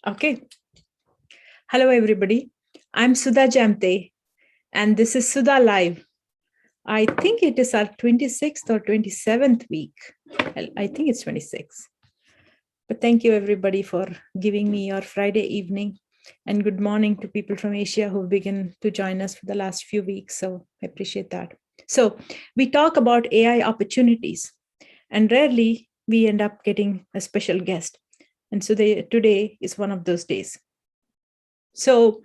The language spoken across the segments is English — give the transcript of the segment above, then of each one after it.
Okay. Hello, everybody. I'm Sudha Jamte, and this is Sudha Live. I think it is our 26th or 27th week. I think it's 26. But thank you, everybody, for giving me your Friday evening. And good morning to people from Asia who begin to join us for the last few weeks. So I appreciate that. So we talk about AI opportunities, and rarely we end up getting a special guest. And so today is one of those days. So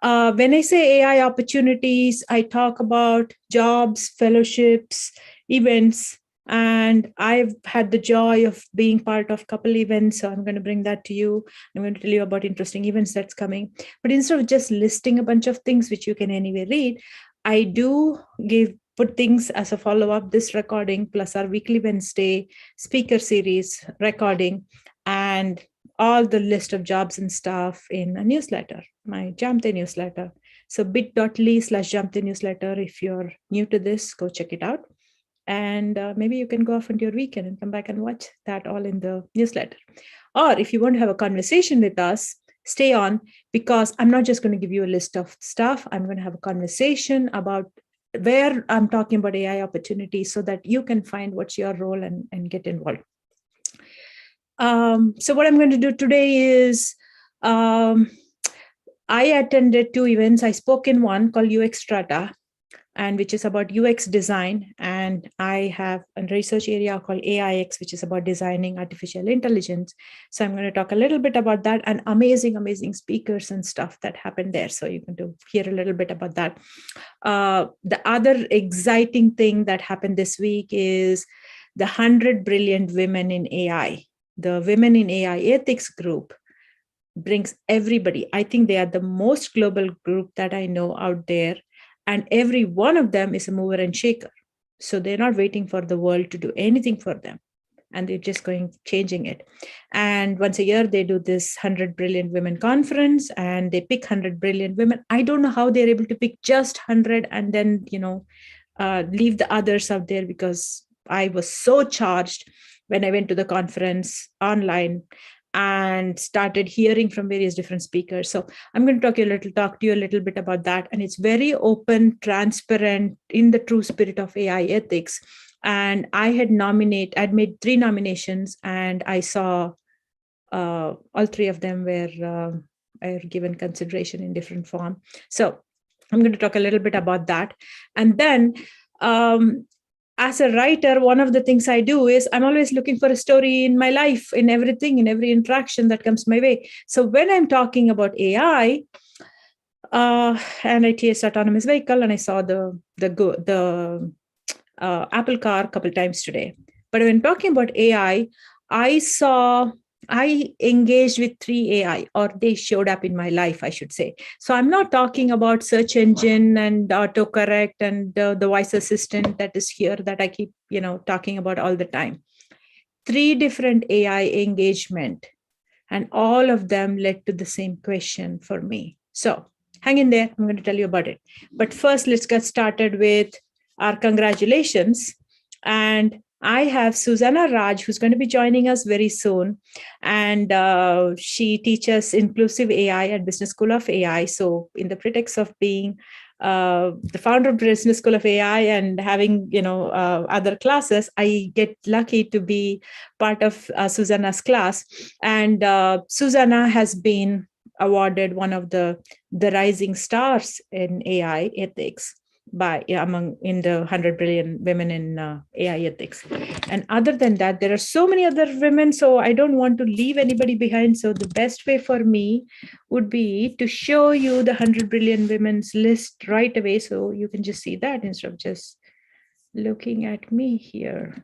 when I say AI opportunities, I talk about jobs, fellowships, events, and I've had the joy of being part of a couple events. So I'm going to bring that to you. I'm going to tell you about interesting events that's coming. But instead of just listing a bunch of things which you can anyway read, I do put things as a follow-up, this recording plus our weekly Wednesday speaker series recording, and all the list of jobs and stuff in a newsletter, my Jamte newsletter. So bit.ly/Jamte newsletter. If you're new to this, go check it out. And maybe you can go off into your weekend and come back and watch that all in the newsletter. Or if you want to have a conversation with us, stay on, because I'm not just going to give you a list of stuff. I'm going to have a conversation about where I'm talking about AI opportunities so that you can find what's your role and get involved. So what I'm going to do today is I attended 2 events. I spoke in one called UX Strata, and which is about UX design. And I have a research area called AIX, which is about designing artificial intelligence. So I'm going to talk a little bit about that, and amazing speakers and stuff that happened there. So you're going to hear a little bit about that. The other exciting thing that happened this week is the 100 Brilliant Women in AI. The Women in AI Ethics group brings everybody. I think they are the most global group that I know out there. And every one of them is a mover and shaker. So they're not waiting for the world to do anything for them. And they're just changing it. And once a year, they do this 100 Brilliant Women conference, and they pick 100 brilliant women. I don't know how they're able to pick just 100 and then, leave the others out there, because I was so charged when I went to the conference online and started hearing from various different speakers. So I'm going to talk to you a little bit about that. And it's very open, transparent, in the true spirit of AI ethics. And I'd made 3 nominations, and I saw all 3 of them were given consideration in different form. So I'm going to talk a little bit about that. And then as a writer, one of the things I do is I'm always looking for a story in my life, in everything, in every interaction that comes my way. So when I'm talking about AI, and I taste autonomous vehicle, and I saw the Apple car a couple times today. But when talking about AI, I engaged with 3 AI, or they showed up in my life, I should say. So I'm not talking about search engine and autocorrect and the voice assistant that is here that I keep, talking about all the time. 3 different AI engagement, and all of them led to the same question for me. So hang in there. I'm going to tell you about it. But first, let's get started with our congratulations. And I have Susanna Raj, who's going to be joining us very soon. And she teaches inclusive AI at Business School of AI. So in the pretext of being the founder of Business School of AI and having, other classes, I get lucky to be part of Susanna's class. And Susanna has been awarded one of the rising stars in AI ethics in the 100 Brilliant Women in AI ethics. And other than that, there are so many other women, so I don't want to leave anybody behind. So the best way for me would be to show you the 100 Brilliant Women's list right away, so you can just see that instead of just looking at me here.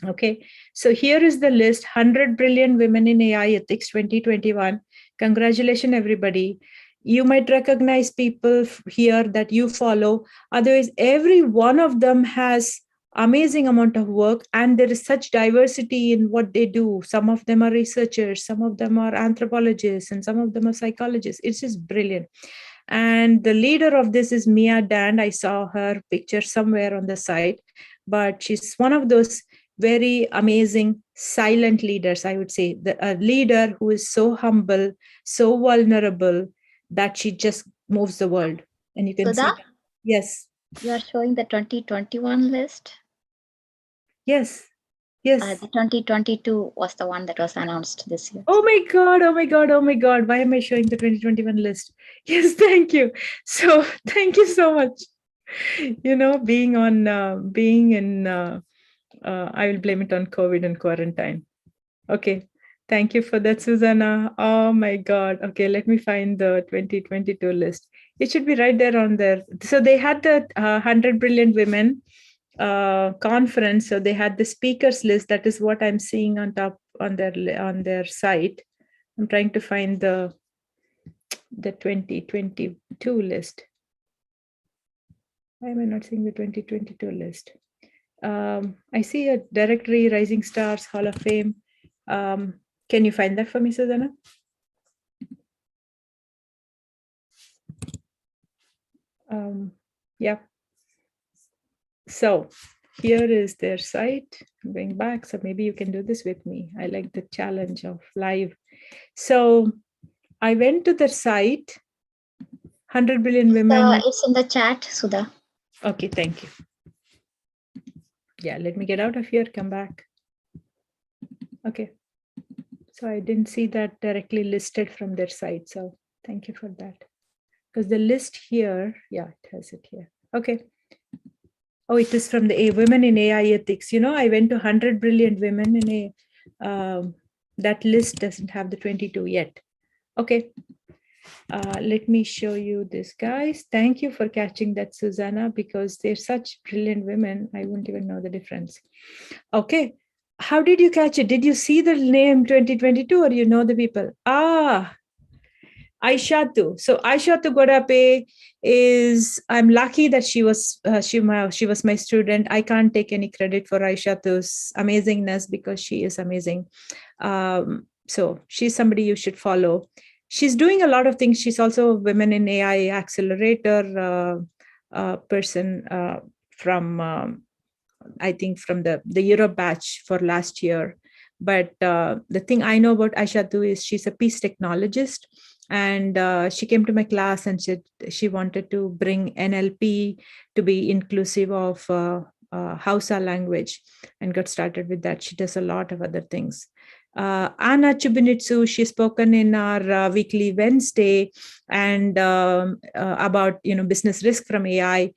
Okay, so here is the list: 100 Brilliant Women in AI Ethics 2021. Congratulations, everybody. You might recognize people here that you follow. Otherwise, every one of them has amazing amount of work, and there is such diversity in what they do. Some of them are researchers, some of them are anthropologists, and some of them are psychologists. It's just brilliant. And the leader of this is Mia Dand. I saw her picture somewhere on the site, but she's one of those very amazing silent leaders, I would say. A leader who is so humble, so vulnerable, that she just moves the world. And you can see Sudha, that. Yes. you are showing the 2021 list. Yes. Yes. The 2022 was the one that was announced this year. Oh my God. Oh my God. Oh my God. Why am I showing the 2021 list? Yes. Thank you. So thank you so much. Being in, I will blame it on COVID and quarantine. Okay. Thank you for that, Susanna. Oh my God. Okay, let me find the 2022 list. It should be right there on there. So they had the 100 Brilliant Women conference. So they had the speakers list. That is what I'm seeing on top on their site. I'm trying to find the 2022 list. Why am I not seeing the 2022 list? I see a directory, Rising Stars, Hall of Fame. Can you find that for me, Susanna? Yeah. So here is their site. I'm going back. So maybe you can do this with me. I like the challenge of live. So I went to the site, 100 Billion Women. It's in the chat, Sudha. Okay, thank you. Yeah, let me get out of here, come back. Okay. So I didn't see that directly listed from their site. So thank you for that. Because the list here, yeah, it has it here. Okay. Oh, it is from the Women in AI Ethics. I went to 100 Brilliant Women in a, that list doesn't have the 22 yet. Okay. Let me show you this, guys. Thank you for catching that, Susanna, because they're such brilliant women. I wouldn't even know the difference. Okay. How did you catch it? Did you see the name 2022 or you know the people? Aishatu. So Aishatu Godape is, I'm lucky that she was my student. I can't take any credit for Aishatu's amazingness because she is amazing. So she's somebody you should follow. She's doing a lot of things. She's also a Women in AI Accelerator person from, I think, from the Europe batch for last year. But the thing I know about Aishatu is she's a peace technologist. And she came to my class and said she wanted to bring NLP to be inclusive of Hausa language and got started with that. She does a lot of other things. Anna Chubinitsu, she's spoken in our weekly Wednesday and about business risk from AI.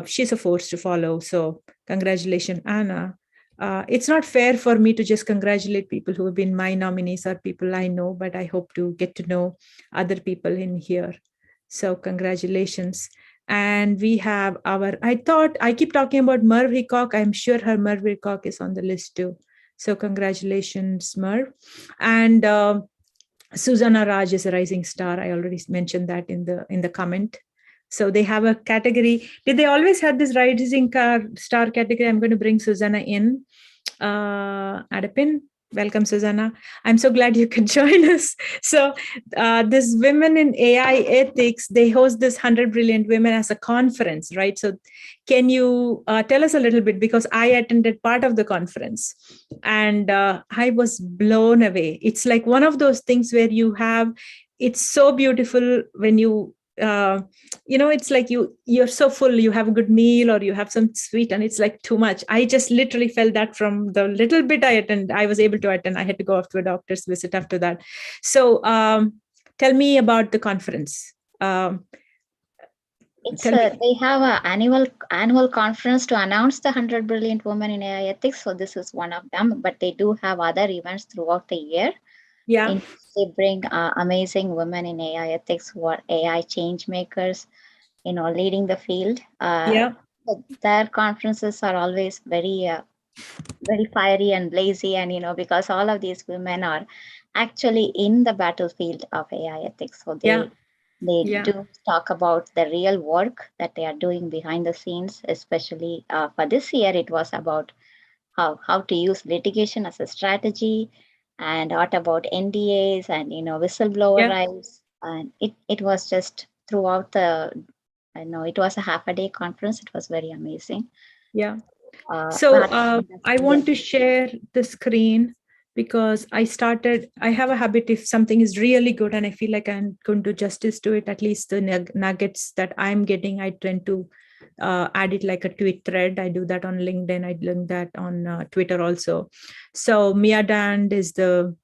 She's a force to follow. So congratulations, Anna. It's not fair for me to just congratulate people who have been my nominees or people I know, but I hope to get to know other people in here. So congratulations. And we have I keep talking about Merv Hickok. I'm sure her Merv Hickok is on the list too. So congratulations, Merv. And Susanna Raj is a rising star. I already mentioned that in the comment. So they have a category. Did they always have this rising star category? I'm going to bring Susanna in. Add a pin. Welcome, Susanna. I'm so glad you could join us. So this Women in AI Ethics, they host this 100 Brilliant Women as a conference, right? So can you tell us a little bit? Because I attended part of the conference and I was blown away. It's like one of those things where it's so beautiful when it's like you're so full, you have a good meal or you have some sweet and it's like too much. I just literally felt that from the little bit I was able to attend. I had to go off to a doctor's visit after that. So tell me about the conference. They have an annual conference to announce the 100 Brilliant Women in AI Ethics. So this is one of them, but they do have other events throughout the year. Yeah. In which they bring amazing women in AI ethics who are AI change makers, leading the field. Their conferences are always very, very fiery and blazy, and because all of these women are actually in the battlefield of AI ethics. So they do talk about the real work that they are doing behind the scenes, especially for this year. It was about how to use litigation as a strategy, and what about NDAs and whistleblower rights. And it was just throughout it was a half a day conference. It was very amazing. Yeah. So I want Yes. to share the screen because I have a habit, if something is really good and I feel like I'm going to do justice to it, at least the nuggets that I'm getting, I tend to add it like a tweet thread. I do that on LinkedIn. I do that on Twitter also. So Mia Dand is the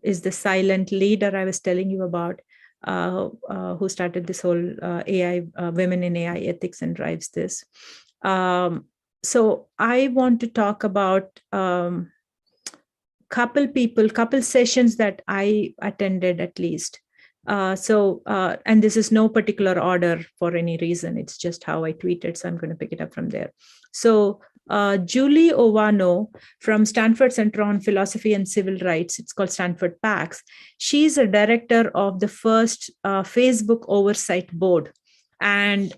silent leader I was telling you about, who started this whole AI, women in AI ethics, and drives this. So I want to talk about couple sessions that I attended at least. And this is no particular order for any reason. It's just how I tweeted. So I'm going to pick it up from there. So Julie Ovano from Stanford Center on Philosophy and Civil Rights, it's called Stanford PAX. She's a director of the first Facebook Oversight Board. And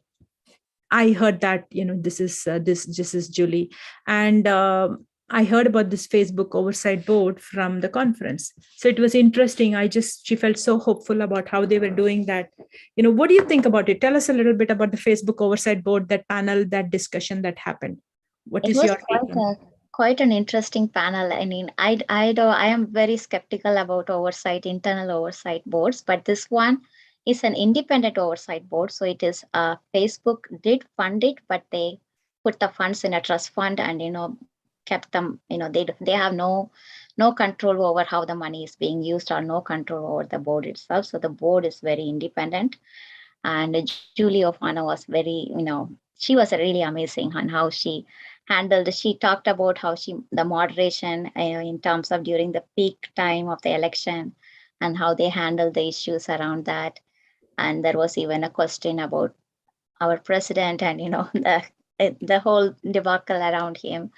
I heard that, this is Julie. And I heard about this Facebook Oversight Board from the conference. So it was interesting. She felt so hopeful about how they were doing that. What do you think about it? Tell us a little bit about the Facebook Oversight Board, that panel, that discussion that happened. What It is was your take on it? quite an interesting panel. I mean, I am very skeptical about internal oversight boards, but this one is an independent oversight board. So it is Facebook did fund it, but they put the funds in a trust fund and kept them. They have no control over how the money is being used, or no control over the board itself. So the board is very independent. And Julie Ofana was she was really amazing on how she talked about how the moderation in terms of during the peak time of the election and how they handled the issues around that. And there was even a question about our president and the whole debacle around him.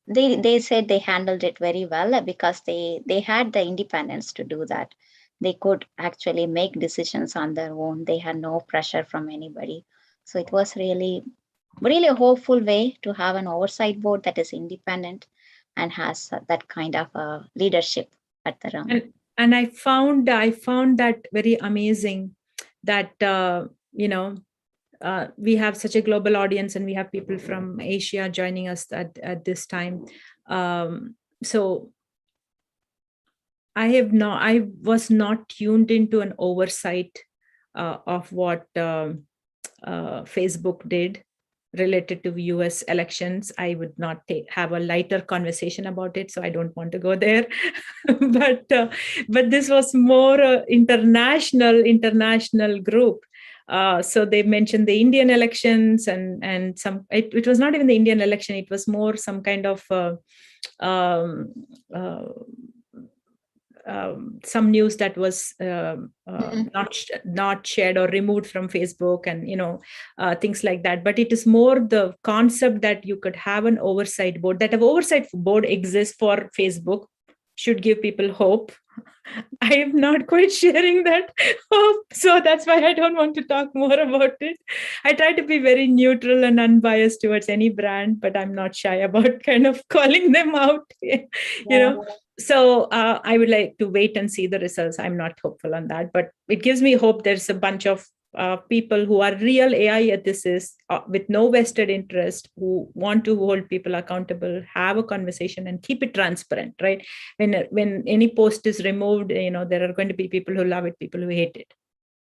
They said they handled it very well because they had the independence to do that. They could actually make decisions on their own. They had no pressure from anybody. So it was really a hopeful way to have an oversight board that is independent and has that kind of leadership at the realm. And I found that very amazing, that we have such a global audience, and we have people from Asia joining us at this time. So I was not tuned into an oversight of what Facebook did related to US elections. I would not have a lighter conversation about it, so I don't want to go there. but this was more international group. So they mentioned the Indian elections and some. It was not even the Indian election. It was more some kind of some news that was not shared or removed from Facebook, and things like that. But it is more the concept that you could have an oversight board. That an oversight board exists for Facebook should give people hope. I am not quite sharing that hope, so that's why I don't want to talk more about it. I try to be very neutral and unbiased towards any brand, but I'm not shy about kind of calling them out. So I would like to wait and see the results. I'm not hopeful on that, but it gives me hope. There's a bunch of people who are real AI ethicists with no vested interest, who want to hold people accountable, have a conversation, and keep it transparent. Right? When any post is removed, there are going to be people who love it, people who hate it.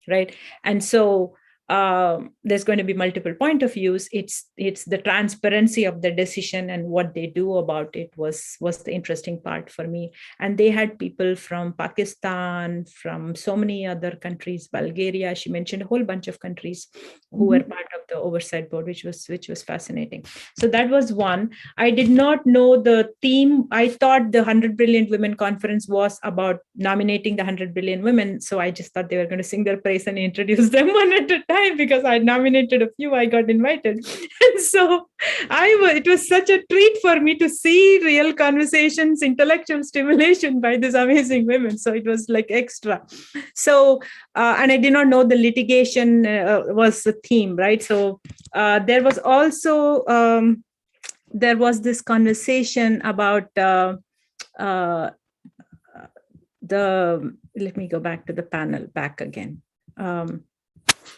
Right? And so there's going to be multiple point of views. It's the transparency of the decision, and what they do about it was the interesting part for me. And they had people from Pakistan, from so many other countries, Bulgaria. She mentioned a whole bunch of countries who were part of the oversight board, which was fascinating. So that was one. I did not know the theme. I thought the 100 Brilliant Women Conference was about nominating the 100 Brilliant Women. So I just thought they were going to sing their praise and introduce them one at a time, because I nominated a few. I got invited. And so it was such a treat for me to see real conversations, intellectual stimulation by these amazing women. So it was like extra. So, and I did not know the litigation was the theme, right? So there was also, there was this conversation about let me go back to the panel back again.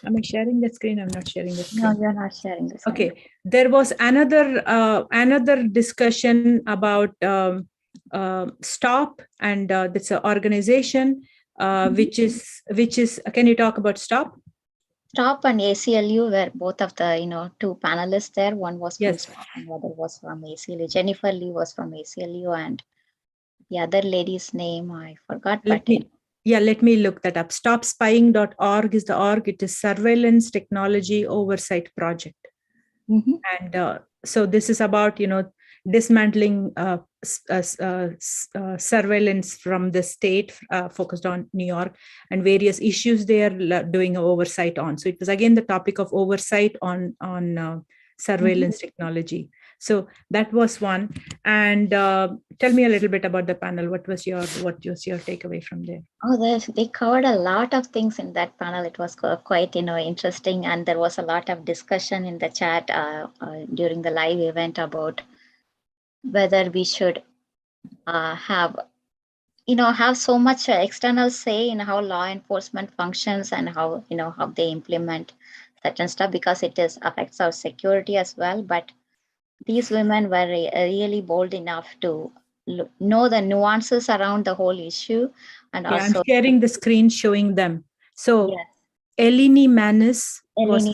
Am I sharing the screen? I'm not sharing the screen. No, you're not sharing the screen. Okay. There was another discussion about STOP, and that's an organization which is. Can you talk about STOP? STOP and ACLU were both of the two panelists there. One was from Yes. STOP and the other was from ACLU. Jennifer Lee was from ACLU, and the other lady's name I forgot. Let me look that up. Stopspying.org is the org. It is Surveillance Technology Oversight Project. And so this is about dismantling surveillance from the state, focused on New York, and various issues they are doing oversight on. So it was again the topic of oversight on surveillance technology. So that was one. And tell me a little bit about the panel. What was your takeaway from there? Oh, they covered a lot of things in that panel. It was quite interesting, and there was a lot of discussion in the chat during the live event about whether we should have so much external say in how law enforcement functions and how how they implement certain stuff, because it affects our security as well. But these women were really bold enough to know the nuances around the whole issue. And also, I'm sharing the screen showing them. So yes. Eleni Manis was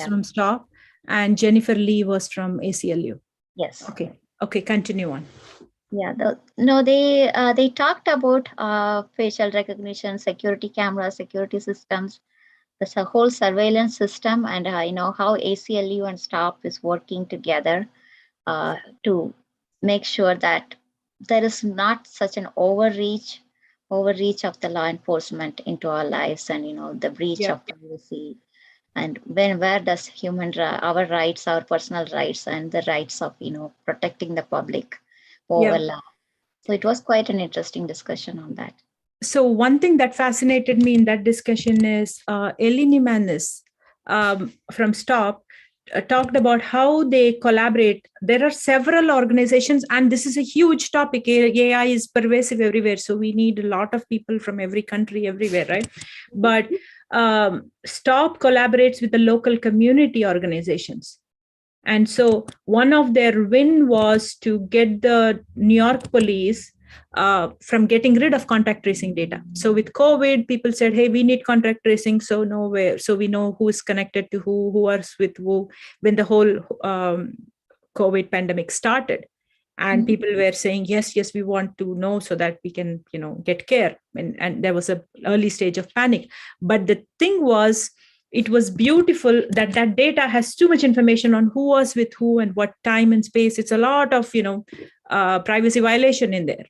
from STOP, and Jennifer Lee was from ACLU. Yes. Okay, continue on. Yeah, they talked about facial recognition, security cameras, security systems. There's a whole surveillance system, and how ACLU and STOP is working together to make sure that there is not such an overreach of the law enforcement into our lives, and the breach of privacy. And where does our rights, our personal rights, and the rights of protecting the public overlap? So it was quite an interesting discussion on that. So one thing that fascinated me in that discussion is Eleni Manis from STOP talked about how they collaborate. There are several organizations, and this is a huge topic. AI is pervasive everywhere, so we need a lot of people from every country, everywhere, right? But STOP collaborates with the local community organizations. And so one of their win was to get the New York police from getting rid of contact tracing data. So with COVID, people said, hey, we need contact tracing. So we know who is connected to who was with who when the whole COVID pandemic started. And people were saying, yes, we want to know so that we can, get care. And there was an early stage of panic. But the thing was, it was beautiful that data has too much information on who was with who and what time and space. It's a lot of, privacy violation in there.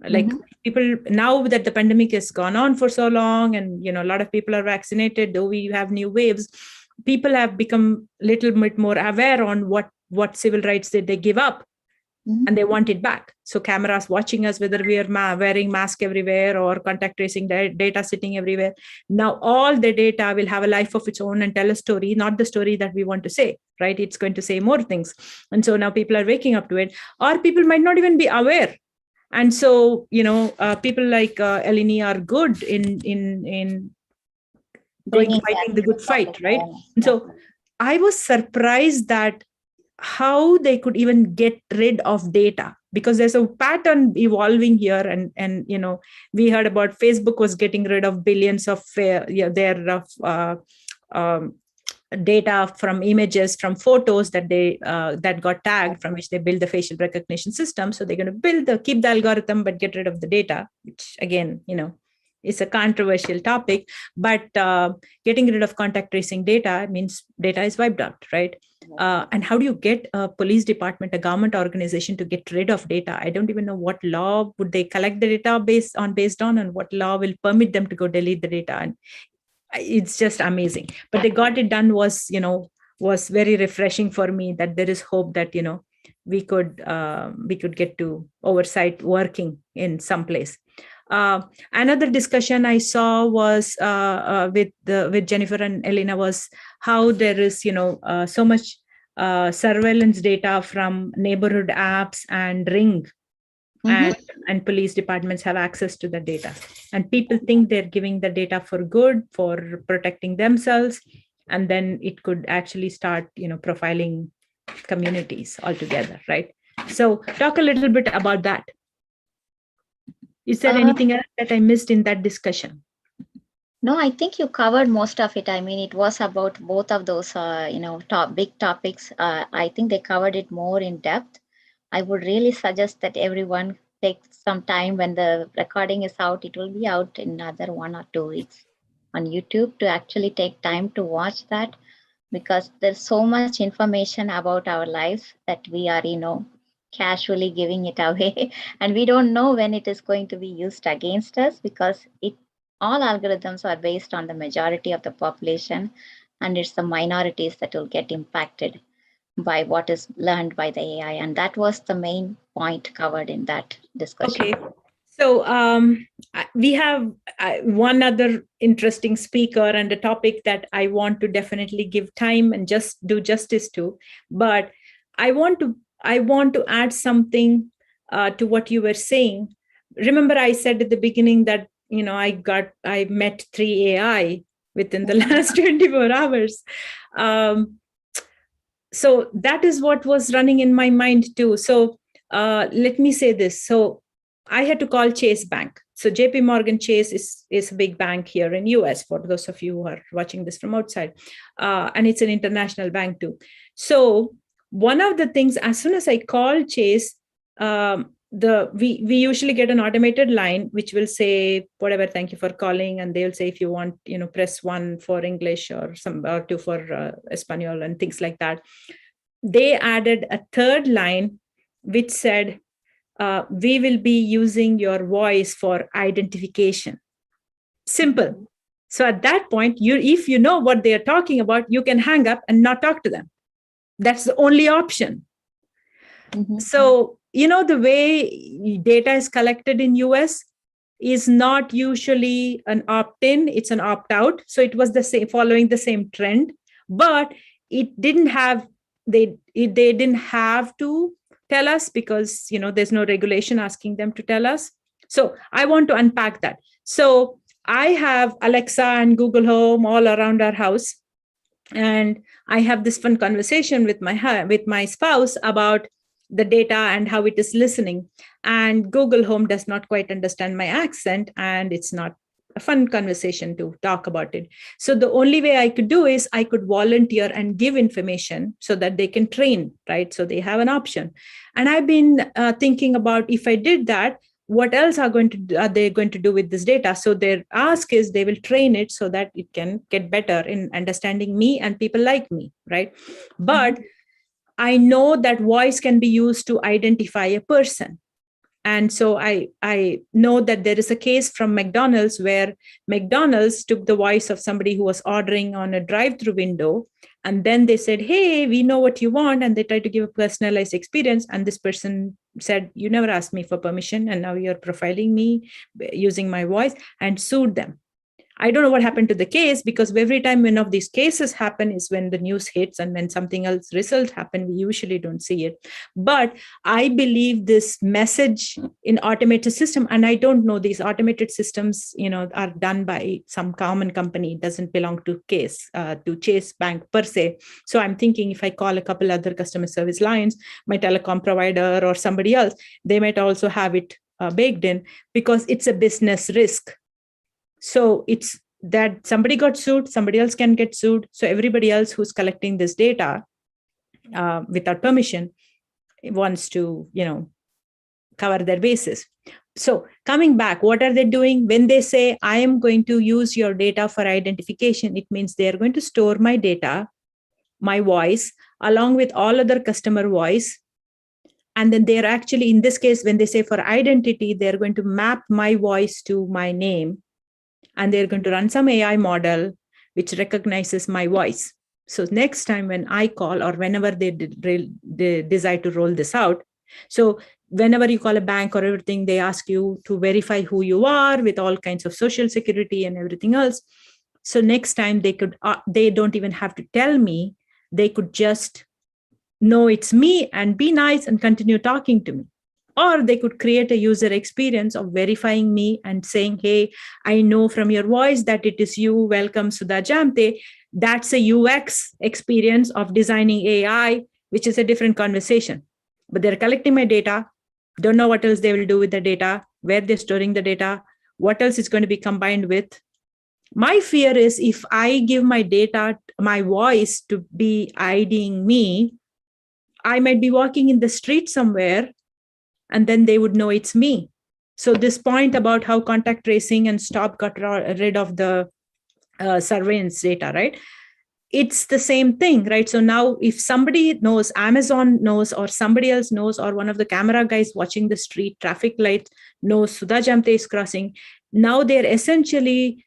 Like people, now that the pandemic has gone on for so long and, a lot of people are vaccinated, though we have new waves, people have become a little bit more aware on what civil rights did they give up. And they want it back. So cameras watching us, whether we are wearing mask everywhere or contact tracing data sitting everywhere. Now all the data will have a life of its own and tell a story, not the story that we want to say, right? It's going to say more things. And so now people are waking up to it, or people might not even be aware. And so, people like Eleni are good in fighting the good fight, right? And so I was surprised that how they could even get rid of data, because there's a pattern evolving here. And we heard about Facebook was getting rid of billions of their data from images, from photos that they that got tagged, from which they build the facial recognition system. So they're going to keep the algorithm but get rid of the data, which again is a controversial topic. But getting rid of contact tracing data means data is wiped out, right? And how do you get a police department, a government organization, to get rid of data? I don't even know what law would they collect the data based on, and what law will permit them to go delete the data. And it's just amazing. But they got it done. Was very refreshing for me, that there is hope that we could get to oversight working in some place. Another discussion I saw was with Jennifer and Elena, was how there is so much surveillance data from neighborhood apps and Ring, and police departments have access to the data, and people think they're giving the data for good, for protecting themselves, and then it could actually start profiling communities altogether, right? So talk a little bit about that. Is there anything else that I missed in that discussion? No, I think you covered most of it. I mean, it was about both of those, big topics. I think they covered it more in depth. I would really suggest that everyone take some time when the recording is out. It will be out in another 1 or 2 weeks on YouTube, to actually take time to watch that, because there's so much information about our lives that we are, casually giving it away. And we don't know when it is going to be used against us, because all algorithms are based on the majority of the population, and it's the minorities that will get impacted by what is learned by the AI. And that was the main point covered in that discussion. Okay. So we have one other interesting speaker and a topic that I want to definitely give time and just do justice to. But I want to add something to what you were saying. Remember, I said at the beginning that I met 3 AI within the last 24 hours. So that is what was running in my mind too. So let me say this. So I had to call Chase Bank. So JP Morgan Chase is a big bank here in US, for those of you who are watching this from outside. And it's an international bank too. So one of the things, as soon as I call Chase, we usually get an automated line which will say whatever, thank you for calling, and they'll say if you want press 1 for English or 2 for Espanol and things like that. They added a third line which said we will be using your voice for identification. Simple. So at that point, if you know what they are talking about, you can hang up and not talk to them. That's the only option. So the way data is collected in US is not usually an opt-in, it's an opt-out. So it was the same, following the same trend, but it didn't have, they didn't have to tell us, because there's no regulation asking them to tell us. So I want to unpack that. So I have Alexa and Google Home all around our house, and I have this fun conversation with my spouse about the data and how it is listening. And Google Home does not quite understand my accent, and it's not a fun conversation to talk about it. So the only way I could do is I could volunteer and give information so that they can train, right? So they have an option. And I've been thinking about, if I did that, what else are they going to do with this data? So their ask is they will train it so that it can get better in understanding me and people like me, right? But I know that voice can be used to identify a person. And so I know that there is a case from McDonald's where McDonald's took the voice of somebody who was ordering on a drive-through window, and then they said, hey, we know what you want, and they tried to give a personalized experience. And this person said, you never asked me for permission, and now you're profiling me using my voice, and sued them. I don't know what happened to the case, because every time one of these cases happen is when the news hits, and when something else result happen, we usually don't see it. But I believe this message in automated system, and I don't know, these automated systems, are done by some common company. It doesn't belong to Chase Bank per se. So I'm thinking, if I call a couple other customer service lines, my telecom provider or somebody else, they might also have it baked in, because it's a business risk. So it's that somebody got sued, somebody else can get sued. So everybody else who's collecting this data without permission wants to, cover their bases. So coming back, what are they doing? When they say, I am going to use your data for identification, it means they are going to store my data, my voice, along with all other customer voice. And then they're actually, in this case, when they say for identity, they're going to map my voice to my name. And they're going to run some AI model which recognizes my voice. So next time when I call, or whenever they decide to roll this out, so whenever you call a bank or everything, they ask you to verify who you are with all kinds of social security and everything else. So next time they don't even have to tell me, they could just know it's me and be nice and continue talking to me. Or they could create a user experience of verifying me and saying, hey, I know from your voice that it is you. Welcome, Sudha Jamte. That's a UX experience of designing AI, which is a different conversation. But they're collecting my data, don't know what else they will do with the data, where they're storing the data, what else is going to be combined with. My fear is if I give my data, my voice to be IDing me, I might be walking in the street somewhere and then they would know it's me. So this point about how contact tracing and stop got rid of the surveillance data, right? It's the same thing, right? So now if somebody knows, Amazon knows, or somebody else knows, or one of the camera guys watching the street traffic light knows Sudha Jamte is crossing, now they're essentially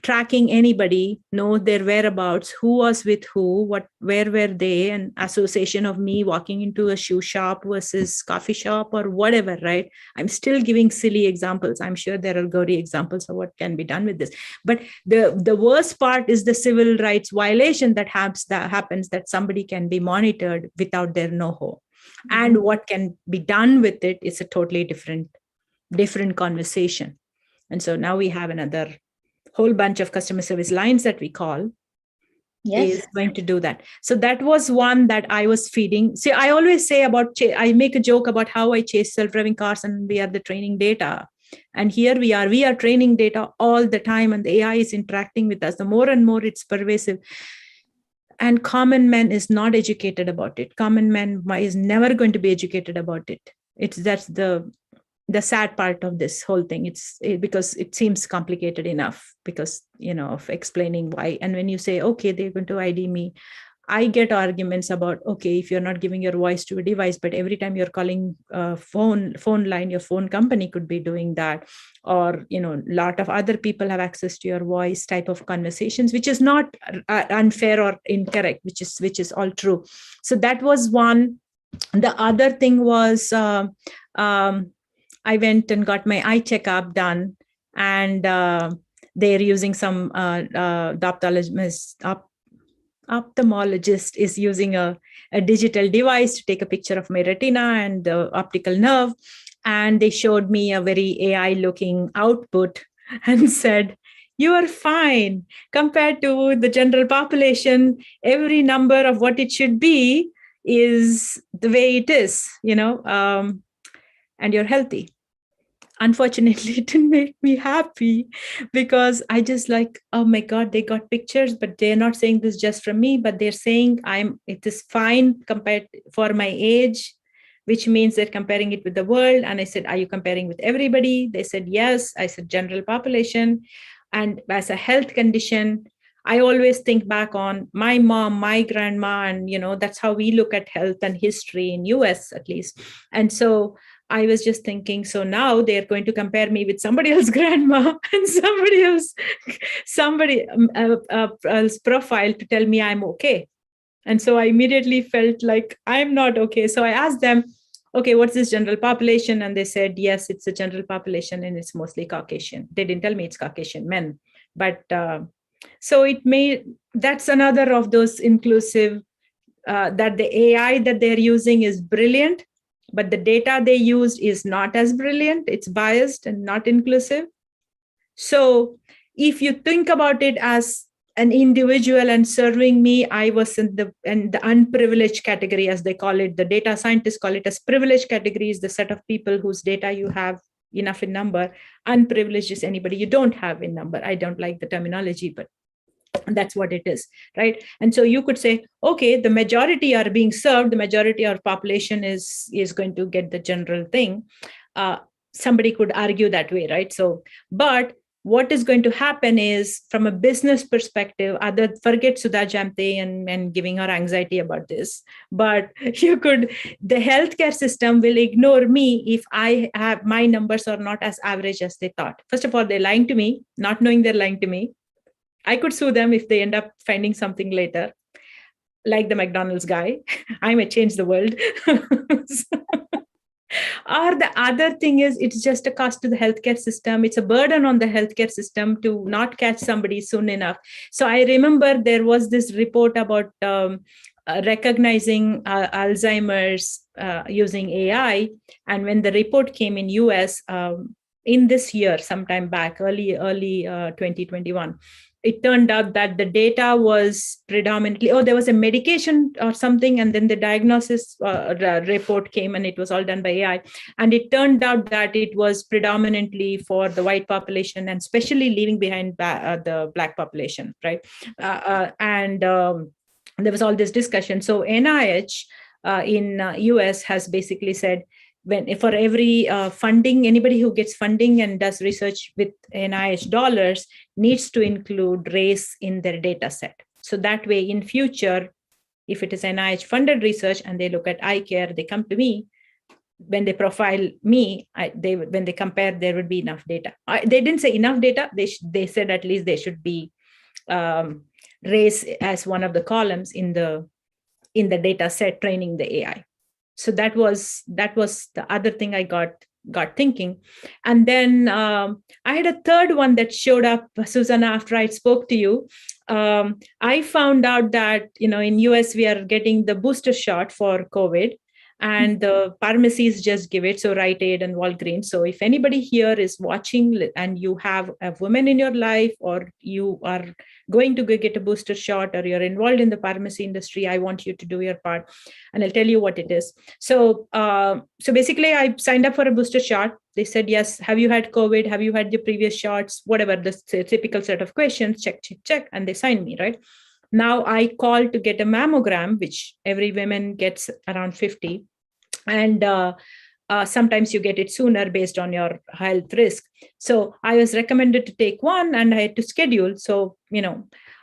tracking anybody, know their whereabouts, who was with who, where were they, and association of me walking into a shoe shop versus coffee shop or whatever, right? I'm still giving silly examples. I'm sure there are gory examples of what can be done with this. But the worst part is the civil rights violation that happens, that somebody can be monitored without their know-how. Mm-hmm. And what can be done with it is a totally different conversation. And so now we have another whole bunch of customer service lines that we call is going to do that. So that was one that I was feeding. See, I always say I make a joke about how I chase self-driving cars and we are the training data. And here we are training data all the time and the AI is interacting with us. The more and more it's pervasive. And common man is not educated about it. Common man is never going to be educated about it. That's the sad part of this whole thing. Because it seems complicated enough because, of explaining why. And when you say, okay, they're going to ID me, I get arguments about, okay, if you're not giving your voice to a device, but every time you're calling a phone line, your phone company could be doing that. Or, a lot of other people have access to your voice type of conversations, which is not unfair or incorrect, which is all true. So that was one. The other thing was, I went and got my eye checkup done, and they're using some ophthalmologist is using a digital device to take a picture of my retina and the optical nerve. And they showed me a very AI looking output and said, you are fine compared to the general population. Every number of what it should be is the way it is, and you're healthy. Unfortunately, it didn't make me happy because I just oh my God, they got pictures, but they're not saying this just from me, but they're saying it is fine compared for my age, which means they're comparing it with the world. And I said, are you comparing with everybody? They said, yes. I said, general population. And as a health condition, I always think back on my mom, my grandma, and, that's how we look at health and history in US at least. And so I was just thinking, so now they're going to compare me with somebody else's grandma and somebody else's profile to tell me I'm okay. And so I immediately felt like I'm not okay. So I asked them, okay, what's this general population? And they said, yes, it's a general population and it's mostly Caucasian. They didn't tell me it's Caucasian men. But so that's another of those inclusive, that the AI that they're using is brilliant, but the data they used is not as brilliant. It's biased and not inclusive. So if you think about it as an individual and serving me, I was in the unprivileged category, as they call it. The data scientists call it as privileged category, is the set of people whose data you have enough in number. Unprivileged is anybody you don't have in number. I don't like the terminology, but that's what it is, right? And so you could say, okay, the majority are being served, the majority of population is going to get the general thing. Somebody could argue that way, right? So, but what is going to happen is, from a business perspective, forget Sudha Jamte and giving her anxiety about this, but the healthcare system will ignore me if my numbers are not as average as they thought. First of all, they're lying to me, not knowing they're lying to me. I could sue them if they end up finding something later, like the McDonald's guy. I may change the world. Or the other thing is, it's just a cost to the healthcare system. It's a burden on the healthcare system to not catch somebody soon enough. So I remember there was this report about recognizing Alzheimer's using AI. And when the report came in US in this year, sometime back, early 2021, it turned out that the data was predominantly, there was a medication or something, and then the diagnosis report came, and it was all done by AI. And it turned out that it was predominantly for the white population, and especially leaving behind the Black population, right? And there was all this discussion. So NIH in US has basically said, when for every funding, anybody who gets funding and does research with NIH dollars needs to include race in their data set. So that way, in future, if it is NIH funded research and they look at eye care, they come to me. When they profile me, when they compare, there would be enough data. They didn't say enough data. They said at least there should be race as one of the columns in the data set training the AI. So that was the other thing I got thinking. And then I had a third one that showed up, Susanna, after I spoke to you. I found out that in US we are getting the booster shot for COVID, and the pharmacies just give it, so Rite Aid and Walgreens. So if anybody here is watching and you have a woman in your life, or you are going to go get a booster shot, or you're involved in the pharmacy industry, I want you to do your part, and I'll tell you what it is. So basically I signed up for a booster shot. They said, yes, have you had COVID? Have you had the previous shots? Whatever, the typical set of questions, check, and they signed me, right? Now I called to get a mammogram, which every woman gets around 50. And sometimes you get it sooner based on your health risk. So I was recommended to take one, and I had to schedule. So,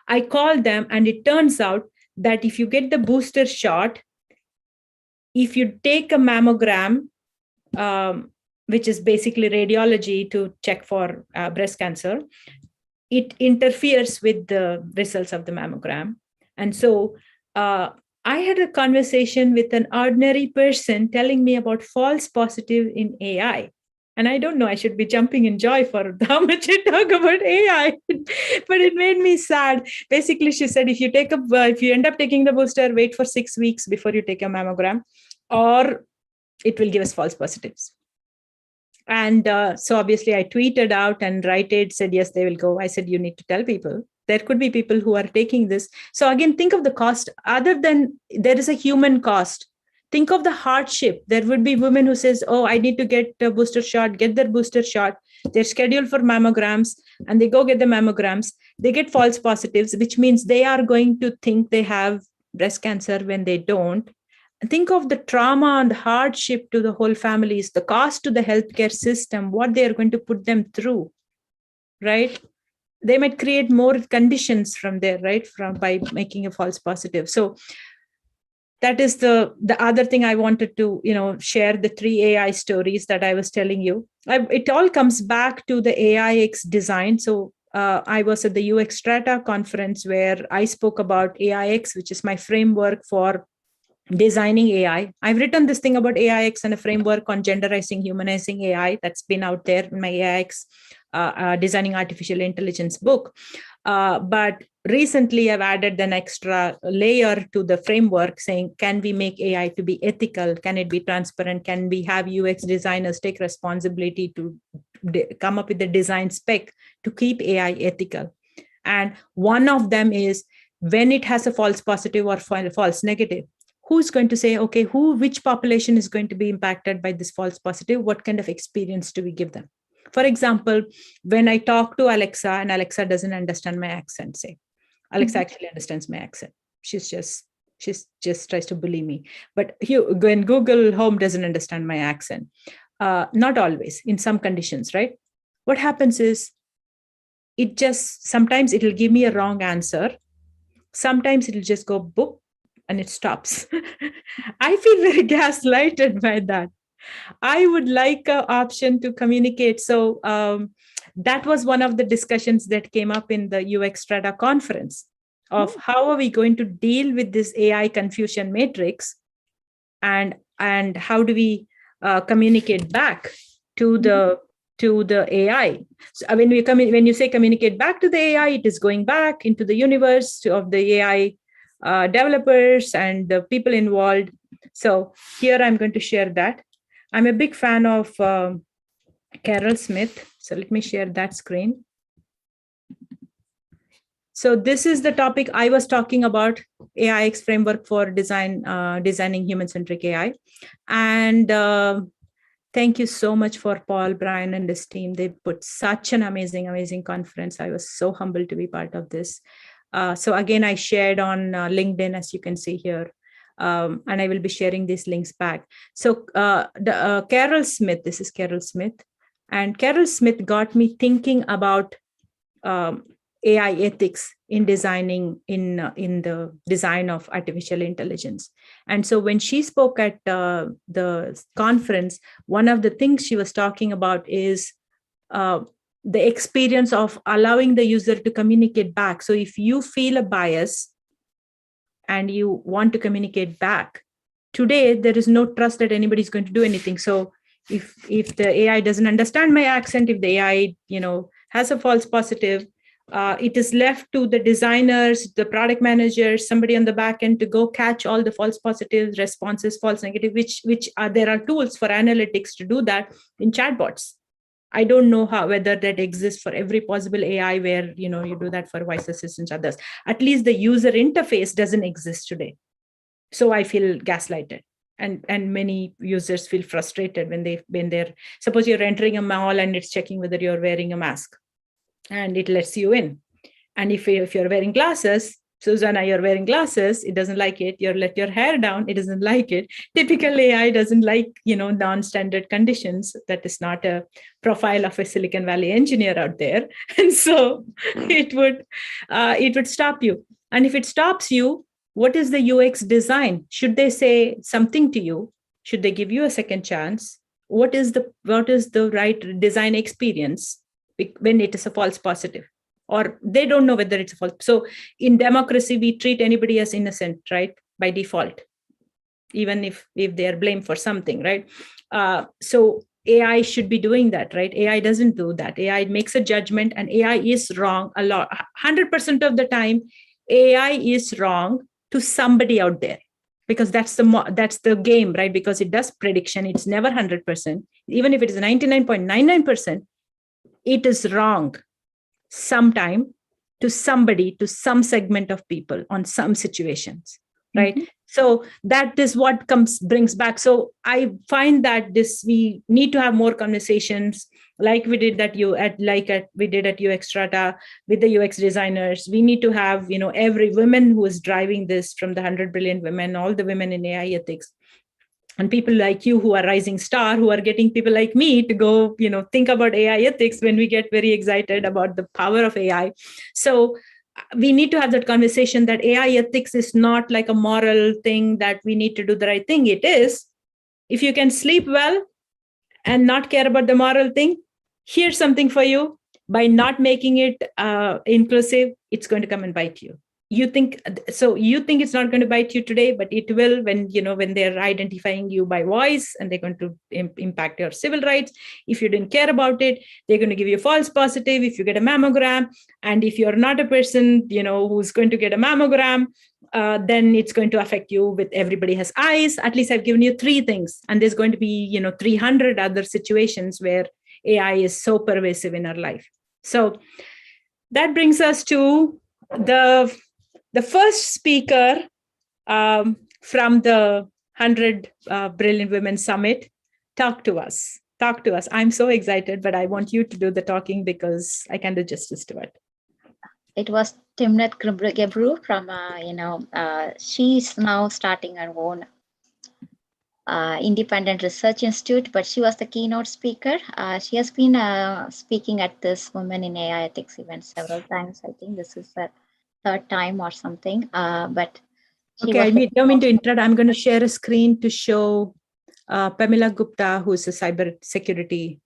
I called them, and it turns out that if you get the booster shot, if you take a mammogram, which is basically radiology to check for breast cancer, it interferes with the results of the mammogram. And so I had a conversation with an ordinary person telling me about false positive in AI. And I don't know, I should be jumping in joy for how much I talk about AI, but it made me sad. Basically, she said, if you end up taking the booster, wait for 6 weeks before you take a mammogram, or it will give us false positives. And so obviously I tweeted out, and Rite Aid said, yes, they will go. I said, you need to tell people. There could be people who are taking this. So again, think of the cost. Other than there is a human cost, think of the hardship. There would be women who says, oh, I need to get a booster shot, get their booster shot. They're scheduled for mammograms, and they go get the mammograms. They get false positives, which means they are going to think they have breast cancer when they don't. Think of the trauma and hardship to the whole families, the cost to the healthcare system, what they are going to put them through, right? They might create more conditions from there, right? By making a false positive. So that is the other thing I wanted to, share, the 3 AI stories that I was telling you. It all comes back to the AIX design. So I was at the UX Strata conference where I spoke about AIX, which is my framework for designing AI. I've written this thing about AIX and a framework on genderizing, humanizing AI that's been out there in my AIX Designing Artificial Intelligence book. But recently I've added an extra layer to the framework saying, can we make AI to be ethical? Can it be transparent? Can we have UX designers take responsibility to come up with the design spec to keep AI ethical? And one of them is, when it has a false positive or false negative, who's going to say, okay, which population is going to be impacted by this false positive? What kind of experience do we give them? For example, when I talk to Alexa and Alexa doesn't understand my accent, say, Alexa actually understands my accent. She's just tries to bully me. But when Google Home doesn't understand my accent, not always, in some conditions, right? What happens is, sometimes it'll give me a wrong answer. Sometimes it'll just go boop, and it stops. I feel very gaslighted by that. I would like an option to communicate. So that was one of the discussions that came up in the UX Strata conference of how are we going to deal with this AI confusion matrix, and how do we communicate back to the AI. So when you say communicate back to the AI, it is going back into the universe of the AI developers and the people involved. So here I'm going to share that. I'm a big fan of Carol Smith. So let me share that screen. So this is the topic I was talking about, AIX framework for designing human-centric AI. And thank you so much for Paul, Brian, and his team. They put such an amazing conference. I was so humbled to be part of this. So again, I shared on LinkedIn, as you can see here. And I will be sharing these links back. So Carol Smith, this is Carol Smith. And Carol Smith got me thinking about AI ethics in designing in the design of artificial intelligence. And so when she spoke at the conference, one of the things she was talking about is the experience of allowing the user to communicate back. So if you feel a bias and you want to communicate back, today there is no trust that anybody's going to do anything. So if the AI doesn't understand my accent, if the AI has a false positive, it is left to the designers, the product managers, somebody on the back end to go catch all the false positive responses, false negative, which there are tools for analytics to do that in chatbots. I don't know whether that exists for every possible AI where you do that for voice assistants, others. At least the user interface doesn't exist today. So I feel gaslighted. And many users feel frustrated when they're, suppose you're entering a mall and it's checking whether you're wearing a mask and it lets you in. And if you're wearing glasses, Susanna, you're wearing glasses, it doesn't like it. You let your hair down, it doesn't like it. Typical AI doesn't like, non-standard conditions. That is not a profile of a Silicon Valley engineer out there. And so it would stop you. And if it stops you, what is the UX design? Should they say something to you? Should they give you a second chance? What is the right design experience when it is a false positive? Or they don't know whether it's a false. So in democracy, we treat anybody as innocent, right? By default, even if they are blamed for something, right? So AI should be doing that, right? AI doesn't do that. AI makes a judgment, and AI is wrong a lot. 100% of the time, AI is wrong to somebody out there, because that's the game, right? Because it does prediction. It's never 100%. Even if it is 99.99%, it is wrong sometime to somebody, to some segment of people on some situations, right? Mm-hmm. So that is what brings back. So I find that we need to have more conversations like we did at UX Strata with the UX designers. We need to have, every woman who is driving this, from the 100 billion women, all the women in AI ethics, and people like you who are rising star, who are getting people like me to go, think about AI ethics when we get very excited about the power of AI. So we need to have that conversation that AI ethics is not like a moral thing that we need to do the right thing. It is, if you can sleep well and not care about the moral thing, here's something for you. By not making it inclusive, it's going to come and bite you. You think it's not going to bite you today, but it will when they're identifying you by voice, and they're going to impact your civil rights. If you didn't care about it, they're going to give you a false positive if you get a mammogram. And if you're not a person who's going to get a mammogram, then it's going to affect you. With everybody has eyes. At least I've given you 3 things, and there's going to be 300 other situations where AI is so pervasive in our life. So that brings us to the first speaker from the 100 Brilliant Women Summit. Talk to us. I'm so excited, but I want you to do the talking because I can do justice to it. It was Timnit Gebru from, she's now starting her own independent research institute, but she was the keynote speaker. She has been speaking at this Women in AI Ethics event several times. I think this is her 3rd time or something. But okay, I don't mean to interrupt. I'm going to share a screen to show Pamela Gupta, who is a cyber security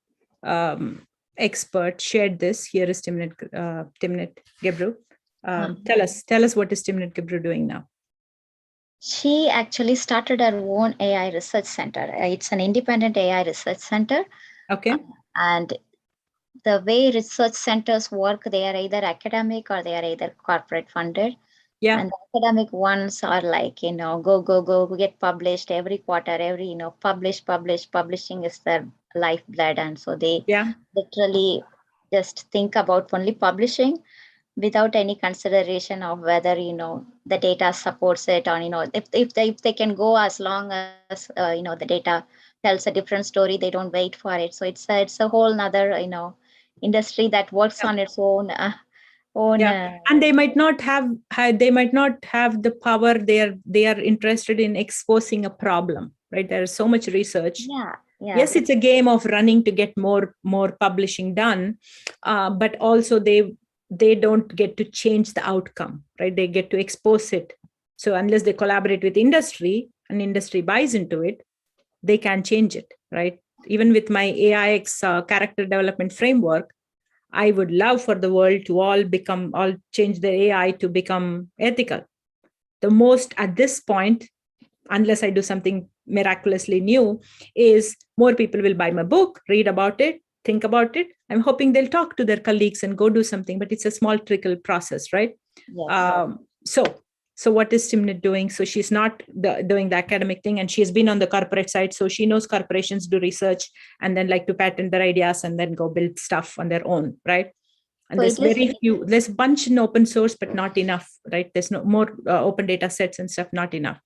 expert, shared this. Here is Timnit Gebru. Tell us what is Timnit Gebru doing now? She actually started her own AI research center. It's an independent AI research center. Okay. And the way research centers work, they are either academic or they are either corporate funded. Yeah. And the academic ones are like, go, get published every quarter, publishing is their lifeblood. And so they literally just think about only publishing without any consideration of whether, the data supports it, or, if they can go as long as, the data tells a different story, they don't wait for it. So it's a whole nother, industry that works on its own, and they might not have the power. They are interested in exposing a problem, right? There is so much research. Yes, it's a game of running to get more publishing done, but also they don't get to change the outcome, right? They get to expose it. So unless they collaborate with industry and industry buys into it, they can change it, right? Even with my AIX character development framework, I would love for the world to all change their AI to become ethical. The most at this point, unless I do something miraculously new, is more people will buy my book, read about it, think about it. I'm hoping they'll talk to their colleagues and go do something, but it's a small trickle process, right? Yes. So what is Timnit doing? So she's not doing the academic thing, and she's been on the corporate side. So she knows corporations do research and then like to patent their ideas and then go build stuff on their own, right? And so there's a bunch in open source, but not enough, right? There's no more open data sets and stuff, not enough.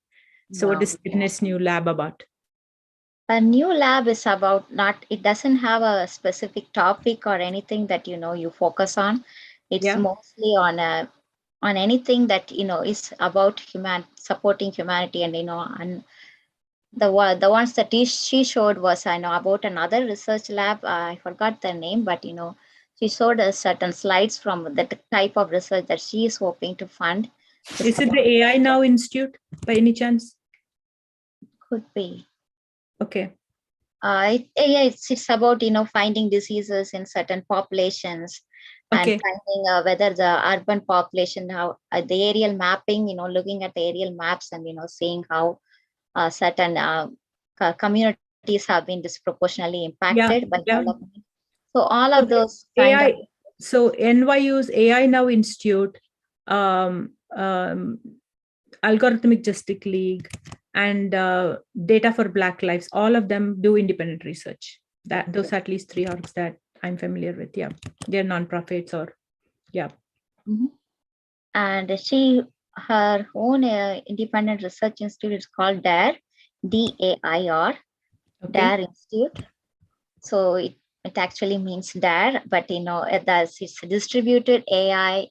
So what is Timnit's new lab about? A new lab is about it doesn't have a specific topic or anything that, you focus on. It's mostly on anything that, is about supporting humanity. And, and the ones that she showed was, I know, about another research lab. I forgot the name, but, she showed us certain slides from the type of research that she is hoping to fund. Is it the AI Now Institute by any chance? Could be. Okay. It's about, finding diseases in certain populations, and finding whether the urban population, how the aerial mapping, looking at the aerial maps and, seeing how certain communities have been disproportionately impacted by development. So all of those AI. So NYU's AI Now Institute, Algorithmic Justice League, and Data for Black Lives, all of them do independent research. Those are at least 3 orgs that I'm familiar with. Yeah, they're nonprofits or And her own independent research institute is called DAIR, DAIR, DAIR Institute. So it actually means DAIR, but it's distributed AI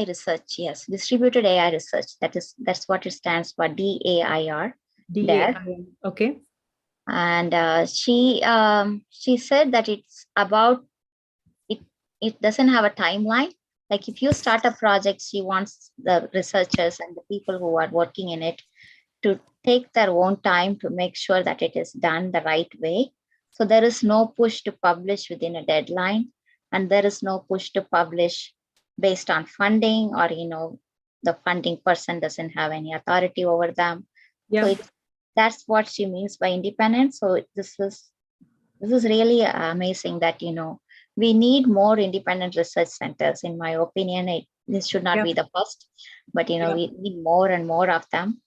research. Yes, distributed AI research. That's what it stands for. DAIR. DAIR. Okay. And she said that it's about it. It doesn't have a timeline. Like if you start a project, she wants the researchers and the people who are working in it to take their own time to make sure that it is done the right way. So there is no push to publish within a deadline, and there is no push to publish based on funding, or the funding person doesn't have any authority over them. So that's what she means by independence. So this is really amazing that we need more independent research centers. In my opinion, this should not be the first, but we need more and more of them.